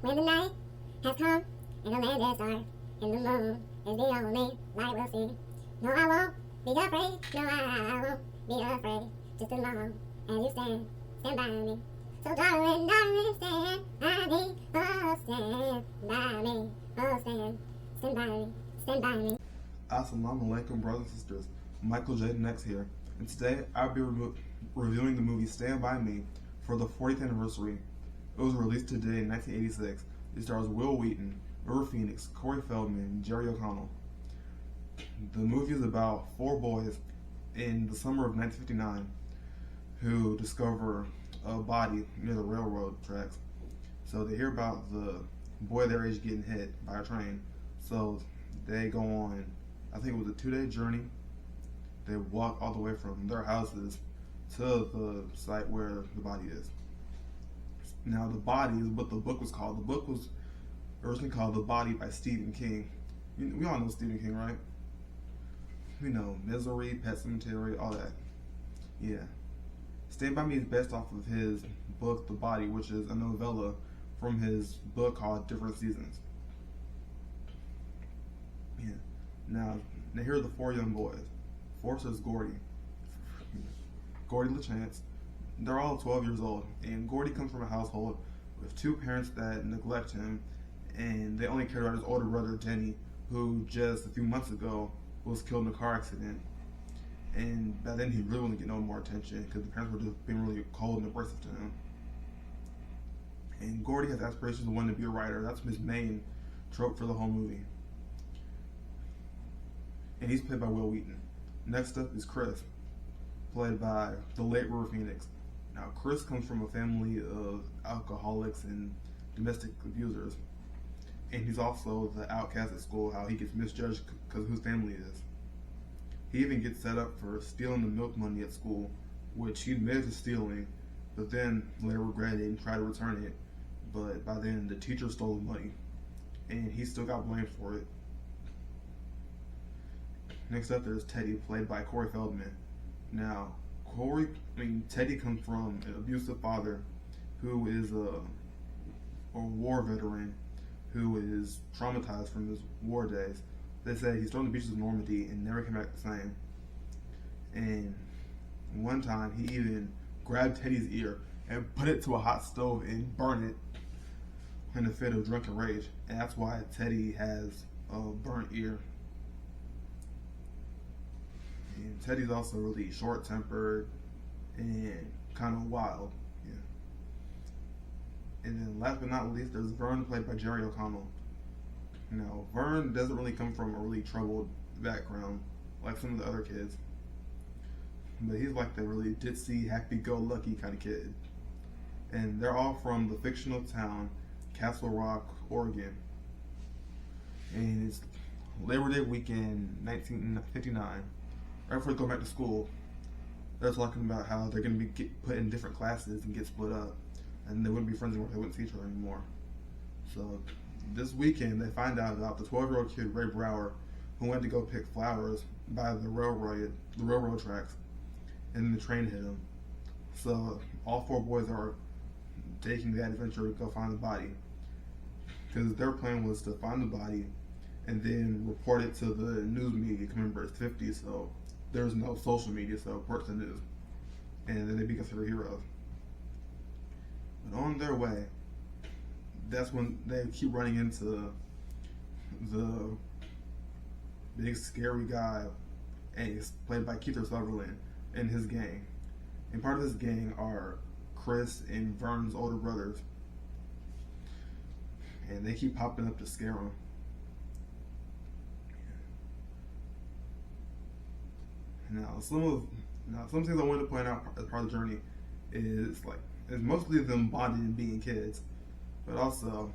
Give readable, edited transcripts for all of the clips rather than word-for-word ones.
When the night has come and the land is dark and the moon is the only light we'll see. No, I won't be afraid. No, I won't be afraid. Just as long as you stand by me. So darling, stand by me. Oh, stand by me. Oh, stand by me. Stand by me. Assalamu alaikum, brothers and sisters. Michael J. Next here, and today I'll be reviewing the movie Stand By Me for the 40th anniversary. It was released today in 1986. It stars Will Wheaton, River Phoenix, Corey Feldman, and Jerry O'Connell. The movie is about four boys in the summer of 1959 who discover a body near the railroad tracks. So they hear about the boy their age getting hit by a train. So they go on, I think it was a 2-day journey. They walk all the way from their houses to the site where the body is. Now the body is what the book was called. The book was originally called The Body by Stephen King. We all know Stephen King, right? We know Misery, Pet Sematary, all that. Yeah. Stand By Me is based off of his book The Body, which is a novella from his book called Different Seasons. Yeah. Now here are the four young boys. First is Gordie. Gordie Lachance. They're all 12 years old, and Gordie comes from a household with two parents that neglect him, and they only care about his older brother Denny, who just a few months ago was killed in a car accident. And by then he really wouldn't get no more attention because the parents were just being really cold and abrasive to him. And Gordie has aspirations of wanting to be a writer. That's his main trope for the whole movie. And he's played by Will Wheaton. Next up is Chris, played by the late River Phoenix. Now Chris comes from a family of alcoholics and domestic abusers. And he's also the outcast at school, how he gets misjudged because of whose family is. He even gets set up for stealing the milk money at school, which he admitted to stealing, but then later regretted it and tried to return it. But by then, the teacher stole the money, and he still got blamed for it. Next up, there's Teddy, played by Corey Feldman. Now, Teddy comes from an abusive father who is a war veteran who is traumatized from his war days. They say he's thrown the beaches of Normandy and never came back the same. And one time he even grabbed Teddy's ear and put it to a hot stove and burned it in a fit of drunken rage. And that's why Teddy has a burnt ear. And Teddy's also really short-tempered and kind of wild. Yeah. And then last but not least, there's Vern, played by Jerry O'Connell. Now, Vern doesn't really come from a really troubled background like some of the other kids. But he's like the really ditzy, happy-go-lucky kind of kid. And they're all from the fictional town, Castle Rock, Oregon. And it's Labor Day weekend, 1959. Right before they go back to school, they're talking about how they're going to be put in different classes and get split up. And they wouldn't be friends anymore, they wouldn't see each other anymore. So this weekend, they find out about the 12-year-old kid, Ray Brower, who went to go pick flowers by the railroad tracks, and then the train hit him. So all four boys are taking that adventure to go find the body, because their plan was to find the body and then report it to the news media. Remember, it's 50, so there's no social media, so report to the news, and then they'd be considered heroes. But on their way, that's when they keep running into the big scary guy, Ace, played by Keifer Sutherland, and his gang. And part of this gang are Chris and Vern's older brothers. And they keep popping up to scare him. Now, some things I wanted to point out as part of the journey is mostly them bonding and being kids. But also,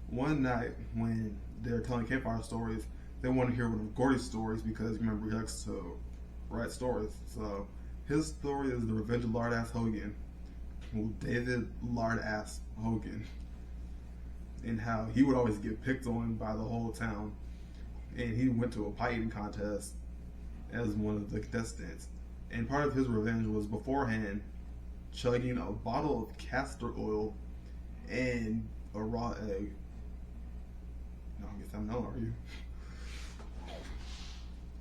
one night when they're telling campfire stories, they want to hear one of Gordie's stories because, remember, he likes to write stories. So his story is The Revenge of Lard-Ass Hogan, David Lard-Ass Hogan, and how he would always get picked on by the whole town. And he went to a pie eating contest as one of the contestants. And part of his revenge was beforehand chugging a bottle of castor oil and a raw egg. No, I guess I'm no, are you?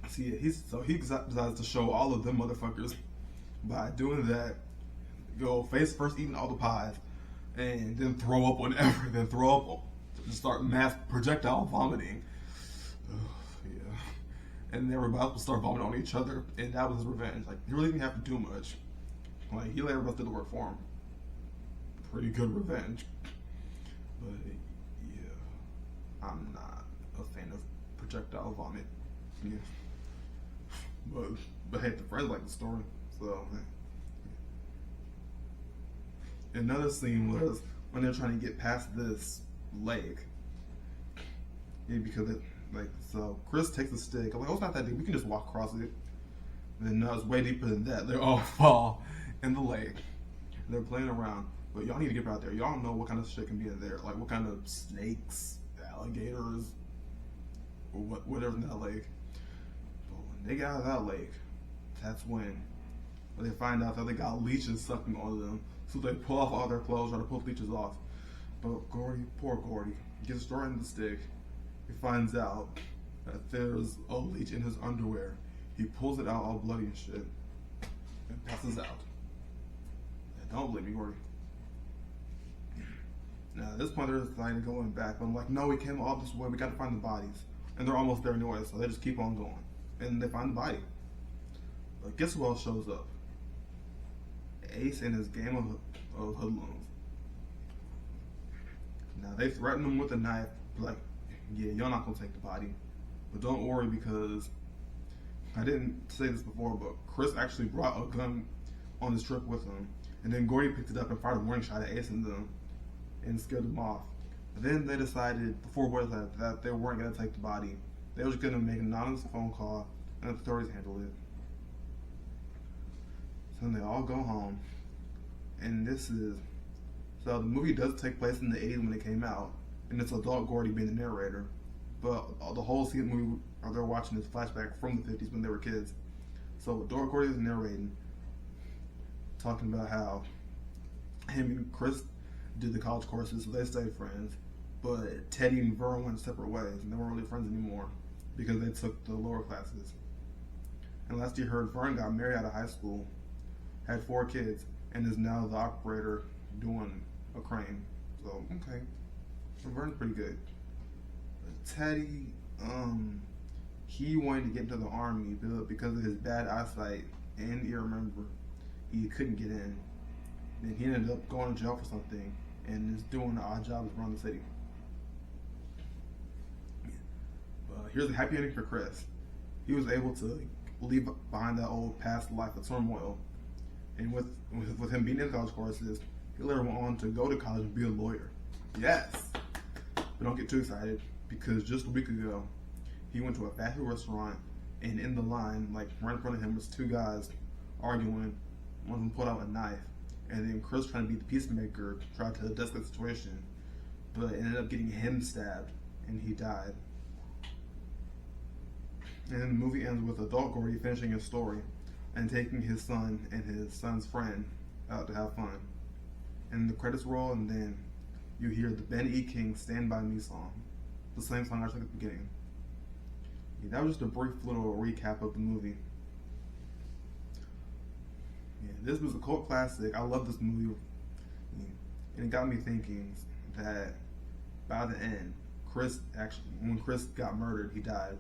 See, he decides to show all of them motherfuckers by doing that. Go face first, eating all the pies, and then throw up whenever. Then throw up, just start mass projectile vomiting. Ugh, yeah, and they were about to start vomiting on each other, and that was his revenge. Like, he really didn't have to do much. Like, he let everybody do the work for him. Pretty good revenge. But yeah, I'm not a fan of projectile vomit. Yeah. But hey, the friends like the story, so. Another scene was when they're trying to get past this lake. Yeah, because so Chris takes a stick. I'm like, oh, it's not that deep. We can just walk across it. And then no, it's way deeper than that. They all fall in the lake. They're playing around, but y'all need to get out there. Y'all know what kind of shit can be in there, like what kind of snakes, alligators, or whatever's in that lake. But when they get out of that lake, that's when they find out that they got leeches sucking on them. So they pull off all their clothes, try to pull the leeches off. But Gordie, poor Gordie, gets thrown in the stick. He finds out that there's a leech in his underwear. He pulls it out all bloody and shit, and passes out. And don't believe me, Gordie. Now at this point they're deciding to going back. But I'm like, no, we came all this way. We got to find the bodies, and they're almost there anyway. So they just keep on going, and they find the body. But guess who else shows up? Ace and his game of hoodlums. Now they threaten him with a knife, like, yeah, you're not gonna take the body, but don't worry because I didn't say this before, but Chris actually brought a gun on his trip with him, and then Gordie picked it up and fired a warning shot at Ace and them, and scared them off. But then they decided before Gordie said that they weren't gonna take the body. They were just gonna make an anonymous phone call and let the authorities handle it. So then they all go home, and so the movie does take place in the 80s when it came out, and it's adult Gordie being the narrator, but the whole scene movie they're watching is flashback from the 50s when they were kids. So adult Gordie is narrating, talking about how him and Chris did the college courses, so they stayed friends, but Teddy and Vern went separate ways, and they weren't really friends anymore because they took the lower classes. And last you heard, Vern got married out of high school, had 4 kids, and is now the operator doing a crane. So, okay. So Vern's pretty good. But Teddy, he wanted to get into the army, but because of his bad eyesight and ear, remember, he couldn't get in. Then he ended up going to jail for something and is doing odd jobs around the city. But here's a happy ending for Chris. He was able to leave behind that old past life of turmoil. And with him being in college courses, he later went on to go to college and be a lawyer. Yes! But don't get too excited, because just a week ago, he went to a fast food restaurant, and in the line, like right in front of him, was 2 guys arguing. One of them pulled out a knife, and then Chris, trying to be the peacemaker, tried to de-escalate the situation, but ended up getting him stabbed, and he died. And then the movie ends with adult Gordie finishing his story and taking his son and his son's friend out to have fun. And the credits roll, and then you hear the Ben E. King Stand By Me song, the same song I took at the beginning. Yeah, that was just a brief little recap of the movie. Yeah, this was a cult classic. I love this movie. Yeah, and it got me thinking that by the end, when Chris got murdered, he died.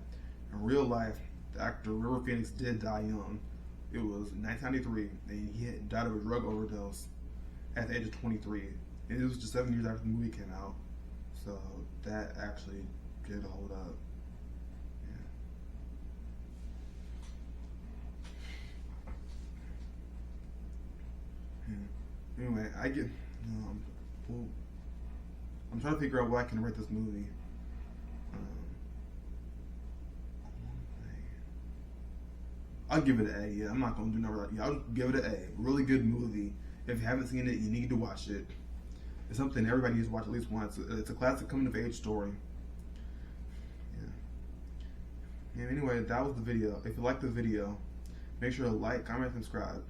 In real life, the actor River Phoenix did die young. It was 1993, and he had died of a drug overdose at the age of 23. And it was just 7 years after the movie came out. So that actually did hold up. Yeah. Anyway, I'm trying to figure out what I can rate this movie. I'll give it an A. Yeah, I'm not gonna do no right. Yeah, I'll give it an A. Really good movie. If you haven't seen it, you need to watch it. It's something everybody needs to watch at least once. It's a classic coming of age story. Yeah. And anyway, that was the video. If you liked the video, make sure to like, comment, and subscribe.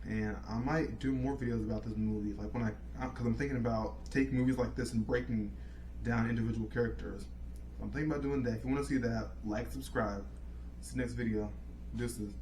And I might do more videos about this movie, like when because I'm thinking about taking movies like this and breaking down individual characters. I'm thinking about doing that. If you want to see that, like, subscribe. See you next video. Deuces.